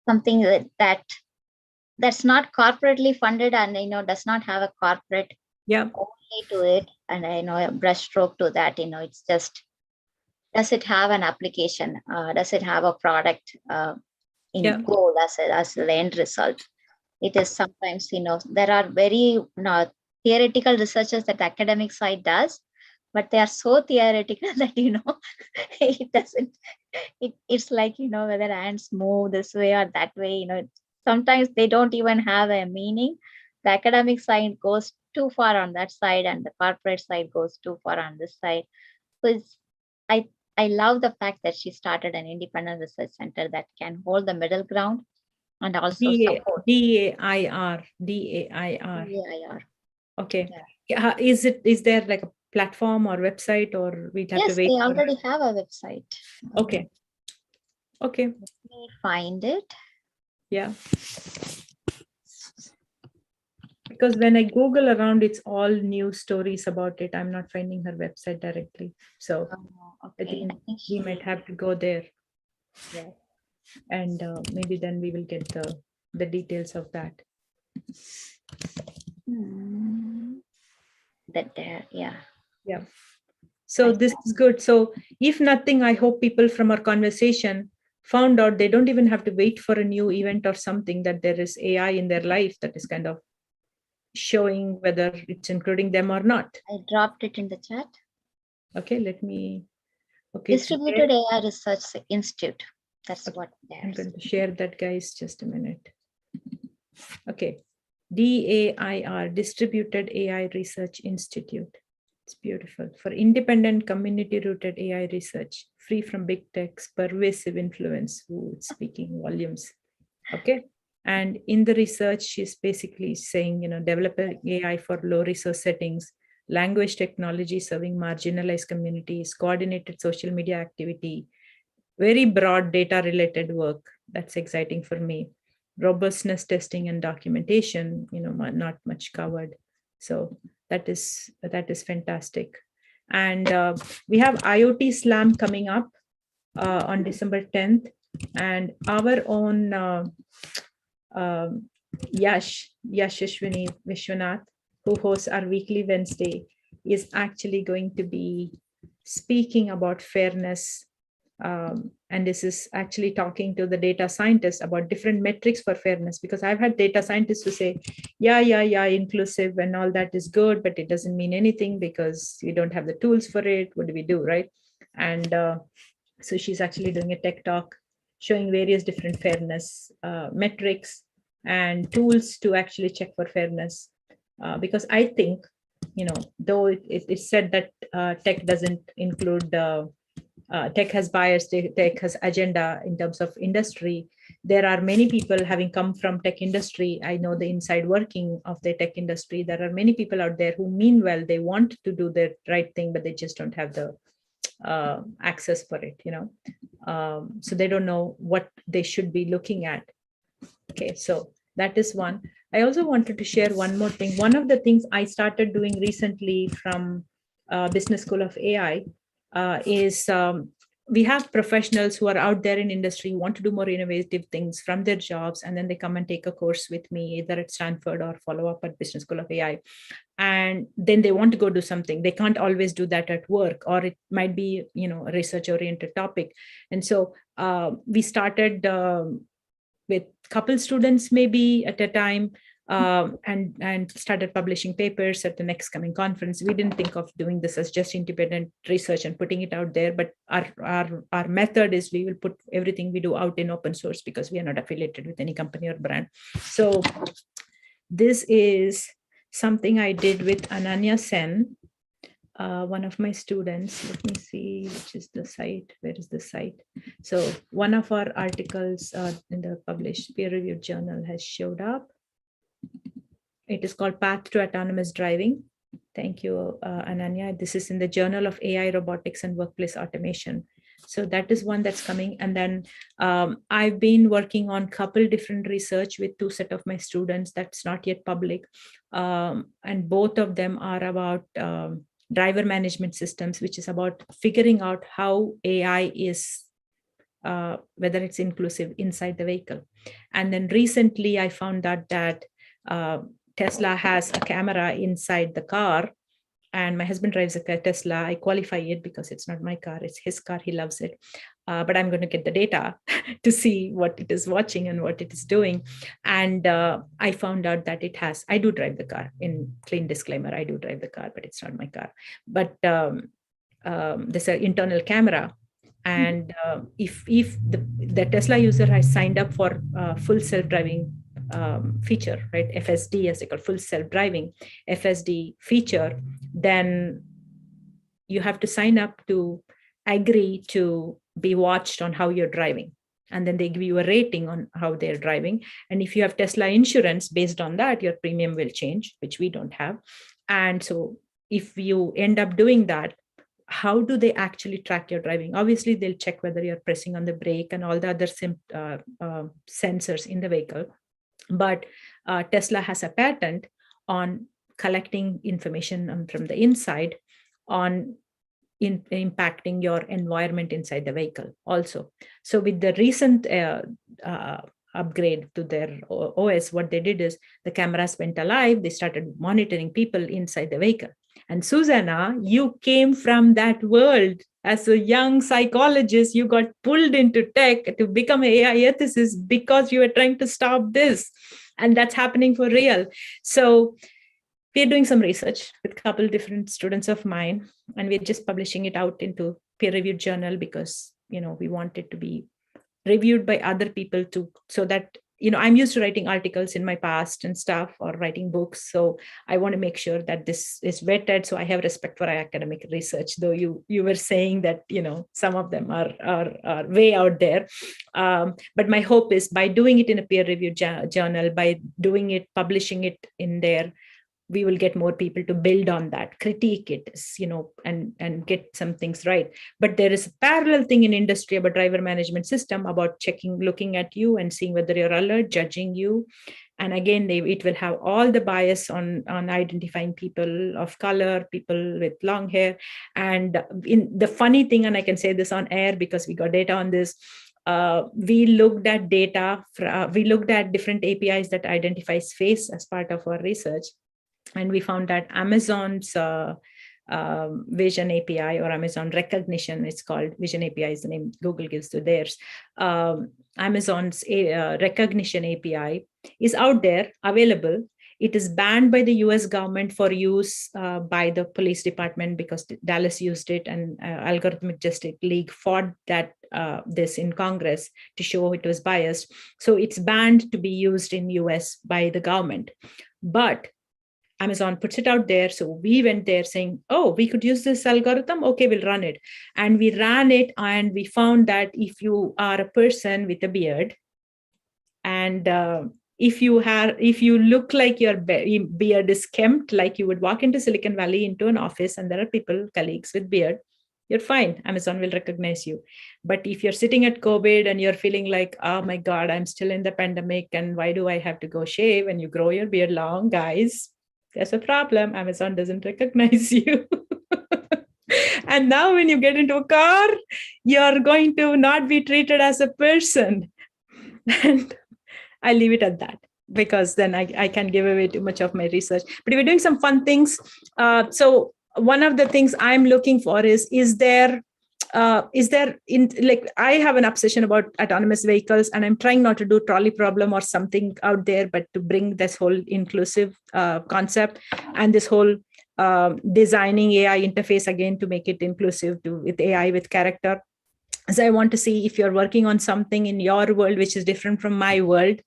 Something that's not corporately funded and does not have a corporate only to it, and a brushstroke to that. It's just, does it have an application? Does it have a product in goal as the end result? It is sometimes, there are very theoretical researches that the academic side does, but they are so theoretical that it doesn't. It's like whether ants move this way or that way. Sometimes they don't even have a meaning. The academic side goes too far on that side, and the corporate side goes too far on this side. So I love the fact that she started an independent research center that can hold the middle ground and also support. DAIR. Okay. Is there like a platform or website, or we have to wait? Yes, they already have a website. Okay. Let me find it. Yeah. because when I Google around, it's all news stories about it. I'm not finding her website directly. So I Okay. think I think we might have to go there. yeah. And maybe then we will get the details of that. That there, yeah. Yeah. So this is good. So if nothing, I hope people from our conversation found out they don't even have to wait for a new event or something, that there is AI in their life that is kind of showing whether it's including them or not. I dropped it in the chat. Okay, let me. Okay, Distributed AI Research Institute. That's okay. what I'm there's. going to share that, guys. Just a minute. Okay, DAIR, Distributed AI Research Institute. It's beautiful. For independent, community-rooted AI research, free from big tech's pervasive influence. Ooh, it's speaking volumes. Okay. And in the research, she's basically saying, developing AI for low resource settings, language technology serving marginalized communities, coordinated social media activity, very broad data related work. That's exciting for me. Robustness testing and documentation, not much covered. So that is fantastic. And we have IoT Slam coming up on December 10th, and our own Yashashwini Vishwanath, who hosts our weekly Wednesday, is actually going to be speaking about fairness. And this is actually talking to the data scientists about different metrics for fairness, because I've had data scientists who say, yeah, inclusive and all that is good, but it doesn't mean anything because we don't have the tools for it. What do we do, right? And so she's actually doing a tech talk showing various different fairness metrics and tools to actually check for fairness. Because I think, though it is said that tech doesn't include tech has bias, tech has agenda in terms of industry. There are many people having come from tech industry. I know the inside working of the tech industry. There are many people out there who mean well, they want to do the right thing, but they just don't have the access for it, so they don't know what they should be looking at. Okay, so that is one. I also wanted to share one more thing. One of the things I started doing recently from Business School of AI is we have professionals who are out there in industry, want to do more innovative things from their jobs, and then they come and take a course with me, either at Stanford or follow up at Business School of AI. And then they want to go do something. They can't always do that at work, or it might be, a research oriented topic. And so we started with couple students maybe at a time, and started publishing papers at the next coming conference. We didn't think of doing this as just independent research and putting it out there, but our method is we will put everything we do out in open source, because we are not affiliated with any company or brand. So this is something I did with Ananya Sen, one of my students. Let me see, which is the site. Where is the site? So one of our articles in the published peer-reviewed journal has showed up. It is called Path to Autonomous Driving. Thank you, Ananya. This is in the Journal of AI, Robotics, and Workplace Automation. So that is one that's coming. And then I've been working on a couple different research with two set of my students that's not yet public. And both of them are about driver management systems, which is about figuring out how AI is, whether it's inclusive inside the vehicle. And then recently I found out that Tesla has a camera inside the car, and my husband drives a Tesla. I qualify it because it's not my car, it's his car. He loves it. But I'm going to get the data to see what it is watching and what it is doing. And I found out that it has, I do drive the car. In clean disclaimer, I do drive the car, but it's not my car. But there's an internal camera. And if the Tesla user has signed up for full self-driving feature, right? FSD, as they call full self-driving FSD feature, then you have to sign up to agree to be watched on how you're driving. And then they give you a rating on how they're driving. And if you have Tesla insurance, based on that, your premium will change, which we don't have. And so if you end up doing that, how do they actually track your driving? Obviously, they'll check whether you're pressing on the brake and all the other sensors in the vehicle. But Tesla has a patent on collecting information from the inside on impacting your environment inside the vehicle also. So with the recent upgrade to their OS, what they did is the cameras went alive. They started monitoring people inside the vehicle. And Susanna, you came from that world. As a young psychologist, you got pulled into tech to become an AI ethicist because you were trying to stop this. And that's happening for real. So we're doing some research with a couple different students of mine, and we're just publishing it out into peer-reviewed journal because, we want it to be reviewed by other people too, so that, I'm used to writing articles in my past and stuff, or writing books. So I want to make sure that this is vetted. So I have respect for academic research, though you were saying that, some of them are way out there. But my hope is by doing it in a peer-reviewed journal, by publishing it in there, we will get more people to build on that, critique it, and get some things right. But there is a parallel thing in industry about driver management system, about looking at you and seeing whether you're alert, judging you. And again, it will have all the bias on identifying people of color, people with long hair. And in the funny thing, and I can say this on air because we got data on this, we looked at data, we looked at different APIs that identifies face as part of our research. And we found that Amazon's Vision API, or Amazon Recognition, it's called Vision API is the name Google gives to theirs. Amazon's Recognition API is out there, available. It is banned by the US government for use by the police department because Dallas used it, and Algorithmic Justice League fought that this in Congress to show it was biased. So it's banned to be used in US by the government. But Amazon puts it out there. So we went there saying, oh, we could use this algorithm. Okay, we'll run it. And we ran it, and we found that if you are a person with a beard, and if you look like your beard is kempt, like you would walk into Silicon Valley into an office and there are colleagues with beard, you're fine. Amazon will recognize you. But if you're sitting at COVID and you're feeling like, oh my God, I'm still in the pandemic, and why do I have to go shave? And you grow your beard long, guys, there's a problem. Amazon doesn't recognize you. And now when you get into a car, you're going to not be treated as a person. And I leave it at that, because then I can give away too much of my research. But we're doing some fun things. So one of the things I'm looking for is there I have an obsession about autonomous vehicles, and I'm trying not to do trolley problem or something out there, but to bring this whole inclusive concept and this whole designing AI interface again to make it inclusive with AI with character. So I want to see if you're working on something in your world which is different from my world.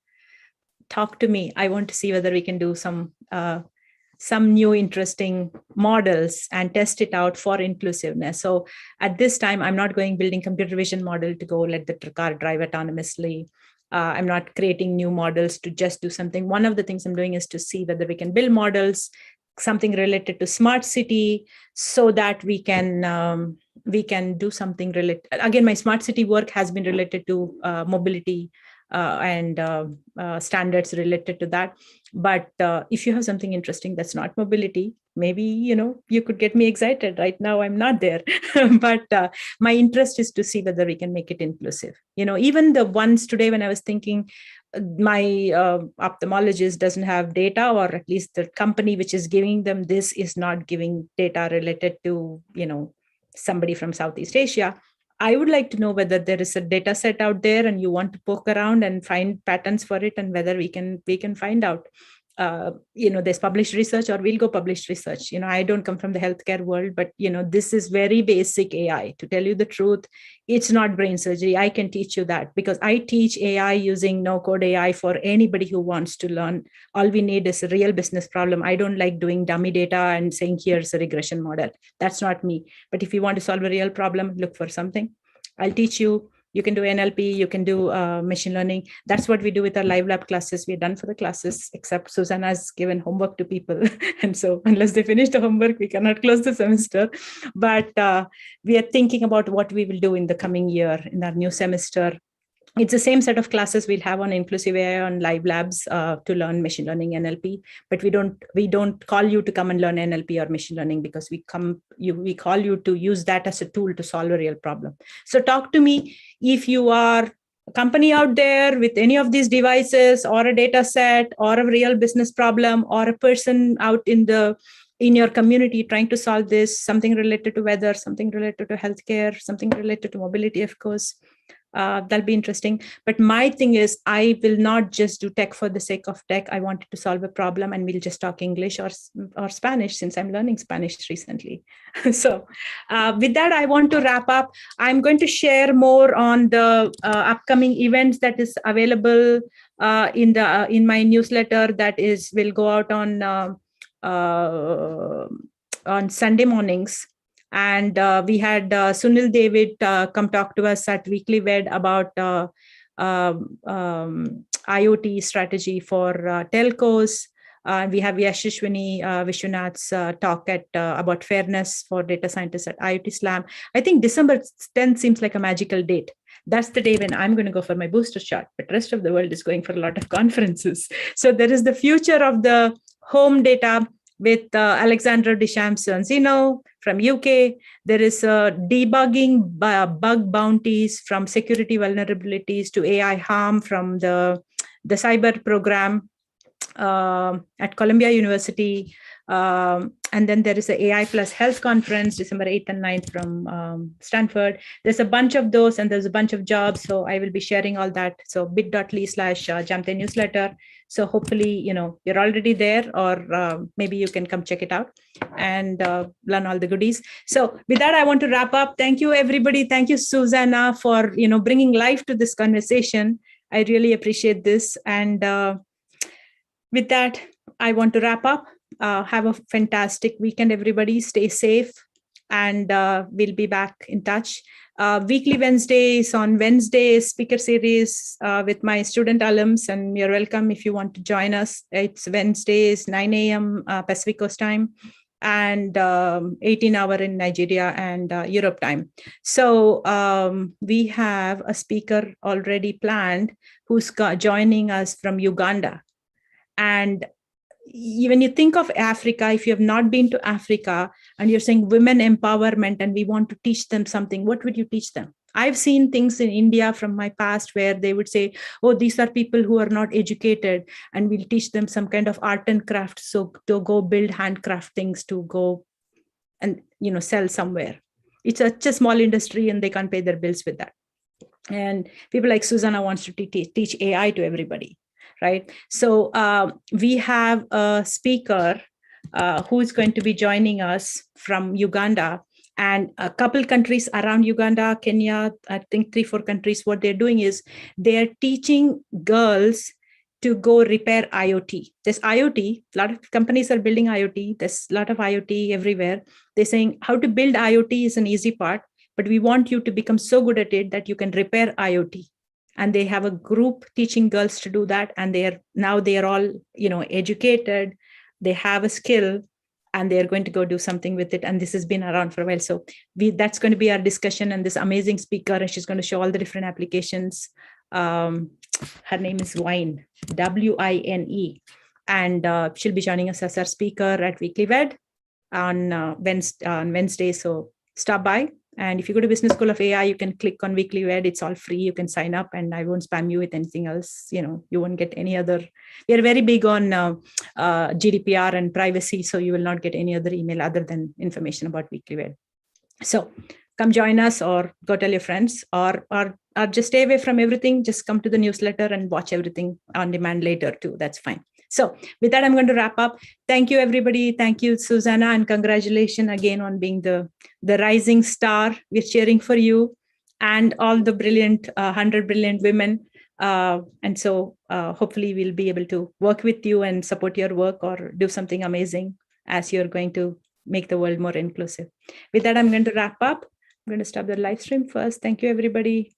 Talk to me. I want to see whether we can do some new interesting models and test it out for inclusiveness. So at this time, I'm not building computer vision model to go let the car drive autonomously. I'm not creating new models to just do something. One of the things I'm doing is to see whether we can build models, something related to smart city, so that we can do something related. Again, my smart city work has been related to mobility and standards related to that. But if you have something interesting that's not mobility, maybe, you could get me excited. Right now, I'm not there. But my interest is to see whether we can make it inclusive. Even the ones today, when I was thinking, my ophthalmologist doesn't have data, or at least the company which is giving them this is not giving data related to, somebody from Southeast Asia. I would like to know whether there is a data set out there and you want to poke around and find patterns for it, and whether we can find out. There's published research, or we'll go published research. I don't come from the healthcare world, but this is very basic AI. To tell you the truth, it's not brain surgery. I can teach you that, because I teach AI using no code AI for anybody who wants to learn. All we need is a real business problem. I don't like doing dummy data and saying here's a regression model. That's not me. But if you want to solve a real problem, look for something. I'll teach you. You can do NLP, you can do machine learning. That's what we do with our live lab classes. We're done for the classes, except Susanna has given homework to people. And so unless they finish the homework, we cannot close the semester. But we are thinking about what we will do in the coming year, in our new semester. it's the same set of classes we'll have on inclusive AI on live labs to learn machine learning NLP, but we don't call you to come and learn NLP or machine learning, because we call you to use that as a tool to solve a real problem. So talk to me if you are a company out there with any of these devices, or a data set, or a real business problem, or a person out in your community trying to solve this, something related to weather, something related to healthcare, something related to mobility, of course. That'll be interesting. But my thing is, I will not just do tech for the sake of tech. I wanted to solve a problem, and we'll just talk English or Spanish, since I'm learning Spanish recently. So with that, I want to wrap up. I'm going to share more on the upcoming events that is available in my newsletter that will go out on Sunday mornings. And we had Sunil David come talk to us at Weekly Ved about IoT strategy for telcos. We have Yashashwini Vishwanath's talk about fairness for data scientists at IoT Slam. I think December 10th seems like a magical date. That's the day when I'm going to go for my booster shot, but the rest of the world is going for a lot of conferences. So there is the future of the home data with Alexandra Deschamps-Sonzino from UK. There is debugging bug bounties from security vulnerabilities to AI harm from the cyber program at Columbia University. And then there is the AI plus health conference, December 8th and 9th from Stanford. There's a bunch of those, and there's a bunch of jobs. So I will be sharing all that. So bit.ly/Jamte newsletter. So hopefully, you're already there, or maybe you can come check it out and learn all the goodies. So with that, I want to wrap up. Thank you, everybody. Thank you, Susanna, for, bringing life to this conversation. I really appreciate this. And with that, I want to wrap up. Have a fantastic weekend, everybody. Stay safe, and we'll be back in touch. Weekly Wednesdays on Wednesday speaker series with my student alums, and you're welcome if you want to join us. It's Wednesdays, 9 a.m. Pacific Coast time, and 18-hour in Nigeria and Europe time. So we have a speaker already planned who's joining us from Uganda. And when you think of Africa, if you have not been to Africa and you're saying women empowerment and we want to teach them something, what would you teach them? I've seen things in India from my past where they would say, oh, these are people who are not educated, and we'll teach them some kind of art and craft. So to go build handcraft things to go and, sell somewhere. It's such a small industry and they can't pay their bills with that. And people like Susanna wants to teach AI to everybody. Right. So we have a speaker who is going to be joining us from Uganda, and a couple countries around Uganda, Kenya, I think 3-4 countries. What they're doing is they're teaching girls to go repair IoT. There's IoT, a lot of companies are building IoT. There's a lot of IoT everywhere. They're saying how to build IoT is an easy part, but we want you to become so good at it that you can repair IoT. And they have a group teaching girls to do that. And they are all, educated. They have a skill, and they're going to go do something with it. And this has been around for a while. So that's going to be our discussion. And this amazing speaker, and she's going to show all the different applications. Her name is Wine, Wine. And she'll be joining us as our speaker at Weekly Ved on Wednesday. So stop by. And if you go to Business School of AI, you can click on Weekly Ved. It's all free. You can sign up, and I won't spam you with anything else. You won't get any other. We are very big on GDPR and privacy, so you will not get any other email other than information about Weekly Ved. So come join us, or go tell your friends, or just stay away from everything. Just come to the newsletter and watch everything on demand later too. That's fine. So with that, I'm going to wrap up. Thank you, everybody. Thank you, Susanna, and congratulations again on being the rising star. We're cheering for you and all the brilliant 100 brilliant women. And so hopefully we'll be able to work with you and support your work, or do something amazing as you're going to make the world more inclusive. With that, I'm going to wrap up. I'm going to stop the live stream first. Thank you, everybody.